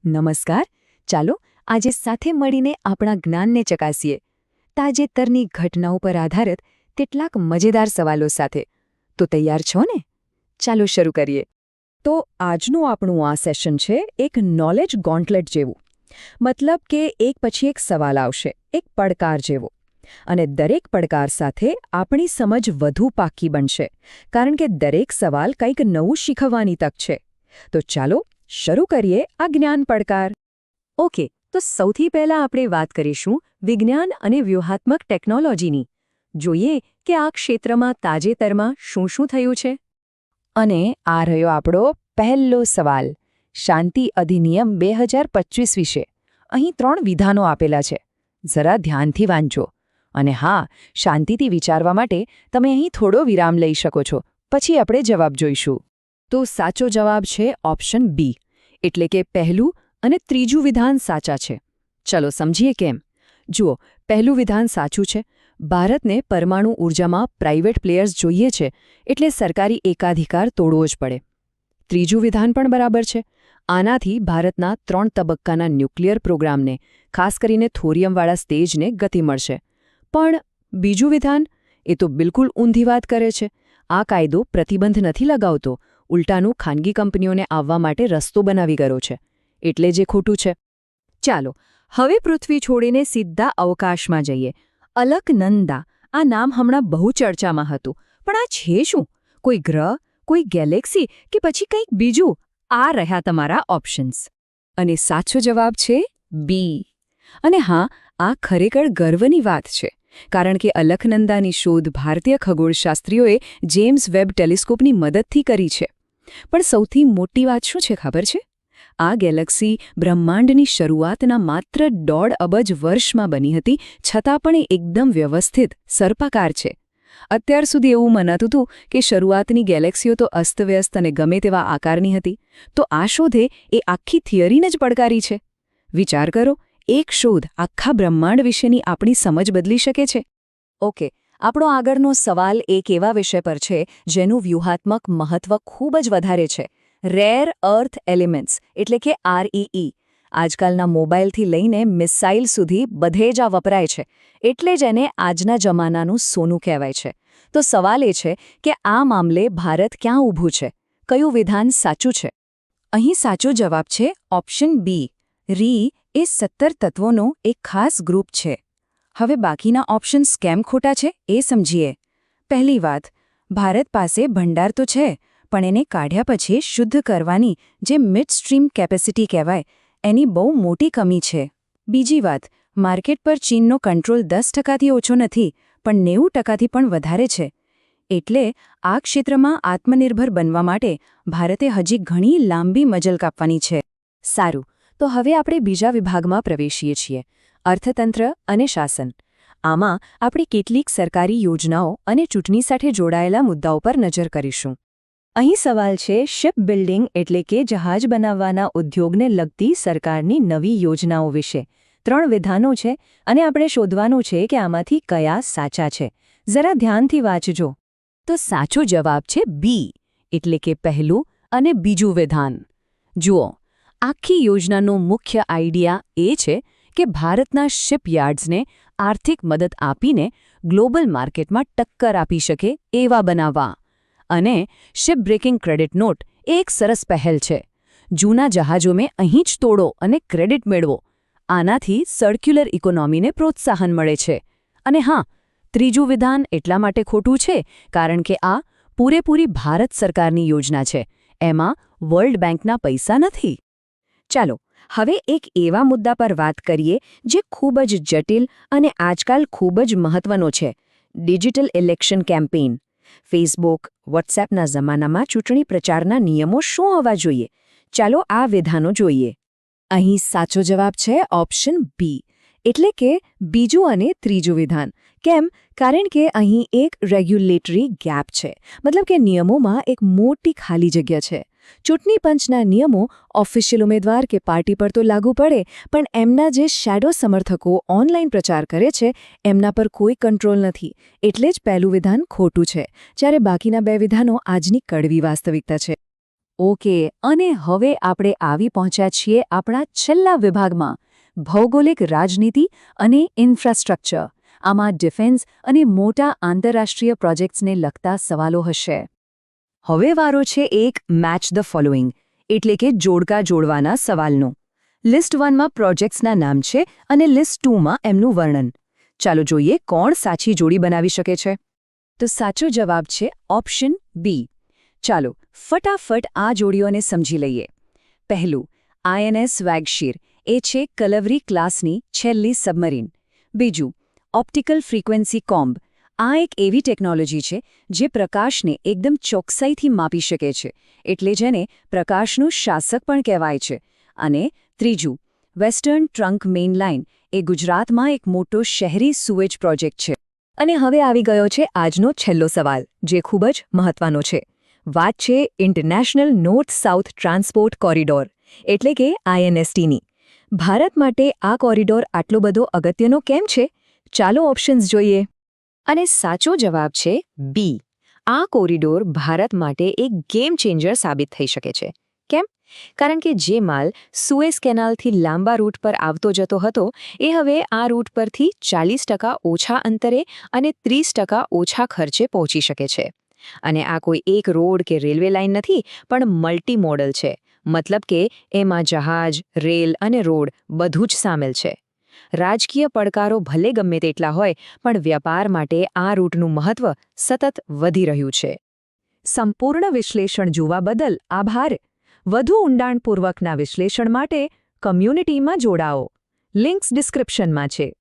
નમસ્કાર. ચાલો આજે સાથે મળીને આપણા જ્ઞાનને ચકાસીએ તાજેતરની ઘટનાઓ પર આધારિત કેટલાક મજેદાર સવાલો સાથે. તો તૈયાર છો ને? ચાલો શરૂ કરીએ. તો આજનું આપણું આ સેશન છે એક નોલેજ ગોન્ટલેટ જેવું. મતલબ કે એક પછી એક સવાલ આવશે, એક પડકાર જેવો. અને દરેક પડકાર સાથે આપણી સમજ વધુ પાક્કી બનશે, કારણ કે દરેક સવાલ કંઈક નવું શીખવવાની તક છે. તો ચાલો શરૂ કરીએ આ જ્ઞાન પડકાર. ઓકે, તો સૌથી પહેલાં આપણે વાત કરીશું વિજ્ઞાન અને વ્યૂહાત્મક ટેકનોલોજીની. જોઈએ કે આ ક્ષેત્રમાં તાજેતરમાં શું થયું છે. અને આ રહ્યો આપણો પહેલો સવાલ, શાંતિ અધિનિયમ 2025 વિશે. અહીં 3 વિધાનો આપેલા છે. જરા ધ્યાનથી વાંચો. અને હા, શાંતિથી વિચારવા માટે તમે અહીં થોડો વિરામ લઈ શકો છો, પછી આપણે જવાબ જોઈશું. તો સાચો જવાબ છે ઓપ્શન બી, એટલે કે પહેલું અને ત્રીજું વિધાન સાચા છે. ચલો સમજીએ કેમ. જુઓ, પહેલું વિધાન સાચું છે. ભારતને પરમાણુ ઊર્જામાં પ્રાઇવેટ પ્લેયર્સ જોઈએ છે, એટલે સરકારી એકાધિકાર તોડવો જ પડે. ત્રીજું વિધાન પણ બરાબર છે. આનાથી ભારતના 3 તબક્કાના ન્યુક્લિયર પ્રોગ્રામને, ખાસ કરીને થોરિયમવાળા સ્ટેજને ગતિ મળશે. પણ બીજું વિધાન, એ તો બિલકુલ ઊંધી વાત કરે છે. આ કાયદો પ્રતિબંધ નથી લગાવતો, ઉલટાનું ખાનગી કંપનીઓને આવવા માટે રસ્તો બનાવી ગયો છે. એટલે જે ખોટું છે. ચાલો હવે પૃથ્વી છોડીને સીધા અવકાશમાં જઈએ. અલકનંદા, આ નામ હમણાં બહુ ચર્ચામાં હતું. પણ આ છે શું? કોઈ ગ્રહ, કોઈ ગેલેક્સી કે પછી કંઈક બીજું? આ રહ્યા તમારા ઓપ્શન્સ. અને સાચો જવાબ છે બી. અને હા, આ ખરેખર ગર્વની વાત છે, કારણ કે અલકનંદાની શોધ ભારતીય ખગોળશાસ્ત્રીઓએ જેમ્સ વેબ ટેલિસ્કોપની મદદથી કરી છે. પણ સૌથી મોટી વાત શું છે ખબર છે? આ ગેલેક્સી બ્રહ્માંડની શરૂઆતના માત્ર 1.5 અબજ વર્ષમાં બની હતી, છતાં પણ એ એકદમ વ્યવસ્થિત, સર્પાકાર છે. અત્યાર સુધી એવું મનાતું હતું કે શરૂઆતની ગેલેક્સીઓ તો અસ્તવ્યસ્ત અને ગમે તેવા આકારની હતી. તો આ શોધે એ આખી થિયરીને જ પડકારી છે. વિચાર કરો, એક શોધ આખા બ્રહ્માંડ વિશેની આપણી સમજ બદલી શકે છે. ઓકે, આપણો આગળનો સવાલ એક એવા વિષય પર છે જેનું વ્યૂહાત્મક મહત્વ ખૂબ જ વધારે છે. રેર અર્થ એલિમેન્ટ્સ, એટલે કે REE. આજકાલના મોબાઈલથી લઈને મિસાઇલ સુધી બધે જ આ વપરાય છે. એટલે જ એને આજના જમાનાનું સોનું કહેવાય છે. તો સવાલ એ છે કે આ મામલે ભારત ક્યાં ઊભું છે? કયું વિધાન સાચું છે? અહીં સાચો જવાબ છે ઓપ્શન બી. REE એ 17 તત્વોનો એક ખાસ ગ્રુપ છે. હવે બાકીના ઓપ્શન્સ કેમ ખોટા છે એ સમજીએ. પહેલી વાત, ભારત પાસે ભંડાર તો છે, પણ એને કાઢ્યા પછી શુદ્ધ કરવાની જે મિડસ્ટ્રીમ કેપેસિટી કહેવાય, એની બહુ મોટી કમી છે. બીજી વાત, માર્કેટ પર ચીનનો કંટ્રોલ 10%થી ઓછો નથી, પણ 90%થી પણ વધારે છે. એટલે આ ક્ષેત્રમાં આત્મનિર્ભર બનવા માટે ભારતે હજી ઘણી લાંબી મજલ કાપવાની છે. સારું, તો હવે આપણે બીજા વિભાગમાં પ્રવેશીએ છીએ, અર્થતંત્ર અને શાસન. આમાં આપણે કેટલીક સરકારી યોજનાઓ અને ચૂંટણી સાથે જોડાયેલા મુદ્દાઓ પર નજર કરીશું. અહીં સવાલ છે શિપ બિલ્ડિંગ, એટલે કે જહાજ બનાવવાના ઉદ્યોગને લગતી સરકારની નવી યોજનાઓ વિશે. 3 વિધાનો છે અને આપણે શોધવાનું છે કે આમાંથી કયા સાચા છે. જરા ધ્યાનથી વાંચજો. તો સાચો જવાબ છે બી, એટલે કે પહેલું અને બીજું વિધાન. જુઓ, આખી યોજનાનો મુખ્ય આઈડિયા એ છે કે ભારતના શિપયાર્ડ્સને આર્થિક મદદ આપીને ગ્લોબલ માર્કેટમાં ટક્કર આપી શકે એવા બનાવવા. અને શિપ બ્રેકિંગ ક્રેડિટ નોટ એ એક સરસ પહેલ છે. જૂના જહાજોને અહીં જ તોડો અને ક્રેડિટ મેળવો. આનાથી સર્ક્યુલર ઇકોનોમીને પ્રોત્સાહન મળે છે. અને હા, ત્રીજું વિધાન એટલા માટે ખોટું છે કારણ કે આ પૂરેપૂરી ભારત સરકારની યોજના છે. એમાં વર્લ્ડ બેંકના પૈસા નથી. ચાલો હવે એક એવા મુદ્દા પર વાત કરીએ જે ખૂબ જ જટિલ અને આજકાલ ખૂબ જ મહત્વનો છે, ડિજિટલ ઇલેક્શન કેમ્પેઇન. ફેસબુક, વોટ્સએપના જમાનામાં ચૂંટણી પ્રચારના નિયમો શું હોવા જોઈએ? ચાલો આ વિધાનો જોઈએ. અહીં સાચો જવાબ છે ઓપ્શન બી, એટલે કે બીજું અને ત્રીજું વિધાન. કેમ? કારણ કે અહીં એક રેગ્યુલેટરી ગેપ છે, મતલબ કે નિયમોમાં એક મોટી ખાલી જગ્યા છે. ચૂંટણી પંચના નિયમો ઓફિશિયલ ઉમેદવાર કે પાર્ટી પર તો લાગુ પડે, પણ એમના જે શેડો સમર્થકો ઓનલાઈન પ્રચાર કરે છે એમના પર કોઈ કંટ્રોલ નથી. એટલે જ પહેલું વિધાન ખોટું છે, જ્યારે બાકીના 2 વિધાનો આજની કડવી વાસ્તવિકતા છે. ઓકે, અને હવે આપણે આવી પહોંચ્યા છીએ આપણા છેલ્લા વિભાગમાં, ભૌગોલિક રાજનીતિ અને ઇન્ફ્રાસ્ટ્રક્ચર. આમાં ડિફેન્સ અને મોટા આંતરરાષ્ટ્રીય પ્રોજેક્ટ્સને લગતા સવાલો હશે. હવે વારો છે એક મેચ ધ ફોલોઈંગ, એટલે કે જોડકા જોડવાના સવાલનો. લિસ્ટ 1માં પ્રોજેક્ટ્સના નામ છે અને લિસ્ટ 2માં એમનું વર્ણન. ચાલો જોઈએ કોણ સાચી જોડી બનાવી શકે છે. તો સાચો જવાબ છે ઓપ્શન બી. ચાલો ફટાફટ આ જોડીઓને સમજી લઈએ. પહેલું, આઈએનએસ વેગશીર, એ છે કલવરી ક્લાસની છેલ્લી સબમરીન. બીજું, ઓપ્ટિકલ ફ્રીક્વન્સી કોમ્બ, આ એક એવી ટેકનોલોજી છે જે પ્રકાશને એકદમ ચોકસાઈથી માપી શકે છે, એટલે જેને પ્રકાશનું શાસક પણ કહેવાય છે. અને ત્રીજું, વેસ્ટર્ન ટ્રંક મેઇન લાઇન, એ ગુજરાતમાં એક મોટો શહેરી સુએજ પ્રોજેક્ટ છે. અને હવે આવી ગયો છે આજનો છેલ્લો સવાલ, જે ખૂબ જ મહત્વનો છે. વાત છે international north south transport corridor, એટલે કે INSTની. ભારત માટે આ કોરિડોર આટલો બધો અગત્યનો કેમ છે? ચાલો ઓપ્શન્સ જોઈએ. અને સાચો જવાબ છે બી. આ કોરિડોર ભારત માટે એક ગેમ ચેન્જર સાબિત થઈ શકે છે. કેમ? કારણ કે જે માલ સુએઝ કેનાલથી લાંબા રૂટ પર આવતો જતો હતો, એ હવે આ રૂટ પરથી 40% ઓછા અંતરે અને 30% ઓછા ખર્ચે પહોંચી શકે છે. અને આ કોઈ એક રોડ કે રેલવે લાઇન નથી, પણ મલ્ટી મોડલ છે. મતલબ કે એમાં જહાજ, રેલ અને રોડ બધું જ સામેલ છે. રાજકીય પડકારો ભલે ગમે તેટલા હોય, પણ વ્યાપાર માટે આ રૂટનું મહત્વ સતત વધી રહ્યું છે. સંપૂર્ણ વિશ્લેષણ જોવા બદલ આભાર. વધુ ઊંડાણપૂર્વકના વિશ્લેષણ માટે કમ્યુનિટીમાં જોડાઓ. લિંક્સ ડિસ્ક્રિપ્શનમાં છે.